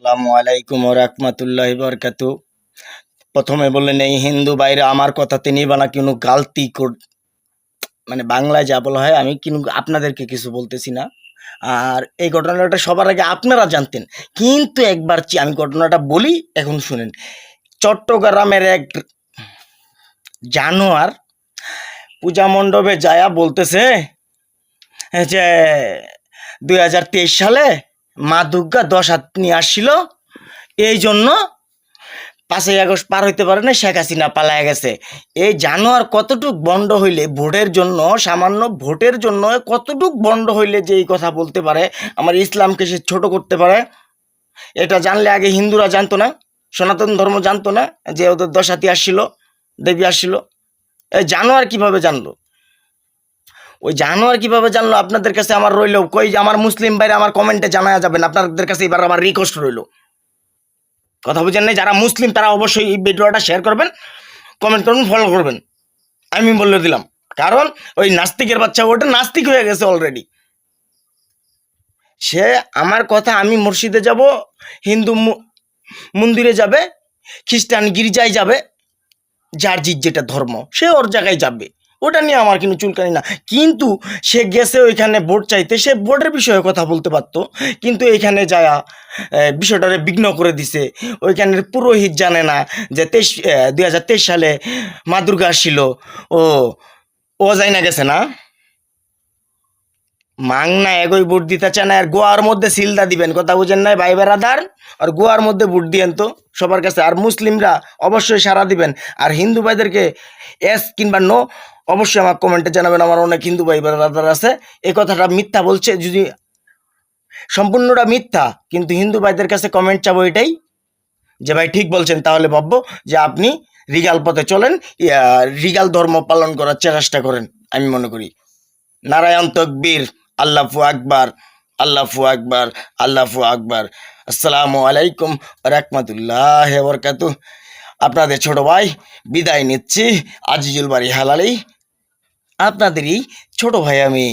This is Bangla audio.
আসসালামু আলাইকুম ওয়া রাহমাতুল্লাহি ওয়া বারাকাতু। প্রথমে বললেন এই হিন্দু ভাইরা আমার কথাতে নিবা না, কিন্তু গালতি মানে বাংলায় যা বলা হয়, আমি কিন্তু আপনাদেরকে কিছু বলতেছি না। আর এই ঘটনাটা সবার আগে আপনারা জানতেন, কিন্তু একবার আমি ঘটনাটা বলি, এখন শুনেন। চট্টগ্রামের এক জানোয়ার পূজা মণ্ডপে যায়া বলতেছে যে 2023 সালে মা দুর্গা 10 হাত নিয়ে আসছিল, এই জন্য 5ই আগস্ট পার হইতে পারে না, শেখ হাসিনা পালায় গেছে। এই জানোয়ার কতটুক বন্ড হইলে ভোটের জন্য, সামান্য ভোটের জন্য কতটুক বন্ড হইলে যে এই কথা বলতে পারে, আমার ইসলামকে সে ছোট করতে পারে। এটা জানলে আগে হিন্দুরা জানতো না, সনাতন ধর্ম জানতো না যে ওদের 10 হাতি আসছিল, দেবী আসছিল। এই জানোয়ার কিভাবে জানলো? ওই জানোয়ার কিভাবে জানলো আপনাদের কাছে আমার রইল কই, আমার মুসলিম ভাইরা আমার কমেন্টে জানা যাবেন। আপনাদের কাছে এবার আমার রিকোয়েস্ট রইল, কথা বুঝেন নাই? যারা মুসলিম তারা অবশ্যই এই ভিডিওটা শেয়ার করবেন, কমেন্ট করবেন, ফলো করবেন। আমি বলে দিলাম, কারণ ওই নাস্তিকের বাচ্চা ওটা নাস্তিক হয়ে গেছে অলরেডি। সে আমার কথা, আমি মসজিদে যাব, হিন্দু মন্দিরে যাবে, খ্রিস্টান গির্জায় যাবে, যার যেটা ধর্ম সে ওর জায়গায় যাবে, ওটা নিয়ে আমার কিন্তু চুলকানি না। কিন্তু সে গেছে ওইখানে ভোট চাইতে, সে ভোটের বিষয়ে কথা বলতে পারতো, কিন্তু এখানে যায়া বিষয়টারে বিঘ্ন করে দিছে। ওইখানের পুরোহিত জানে না যে 2023 সালে মা দুর্গা আসছিল, ও ও যাই না গেছে না, মাংনা এগোই ভোট দিতে চায় না। আর গোয়ার মধ্যে সিলদা দিবেন, কথা বুঝেন নাই ভাই বেড়াদার? আর গোয়ার মধ্যে ভোট দিয়েন তো সবার কাছে। আর মুসলিমরা অবশ্যই সাড়া দিবেন, আর হিন্দু ভাইদেরকে এস কিংবা নো অবশ্যই আমার কমেন্টে জানাবেন। আমার অনেক হিন্দু ভাই বেড়াদার আছে, এই কথাটা মিথ্যা বলছে, যদি সম্পূর্ণটা মিথ্যা, কিন্তু হিন্দু ভাইদের কাছে কমেন্ট চাবো এটাই, যে ভাই ঠিক বলছেন, তাহলে ভাববো যে আপনি রিগাল পথে চলেন, রিগাল ধর্ম পালন করার চেষ্টা করেন। আমি মনে করি নারায়ণ তকবীর, আল্লাহু আকবার, আল্লাহু আকবার, আল্লাহু আকবার। আসসালামু আলাইকুম রাহমাতুল্লাহি ওয়া বারাকাতুহু। আপনাদের ছোট ভাই বিদায় নিচ্ছি, আজিজুল বাড়ি হালালি, আপনাদেরই ছোট ভাই আমি।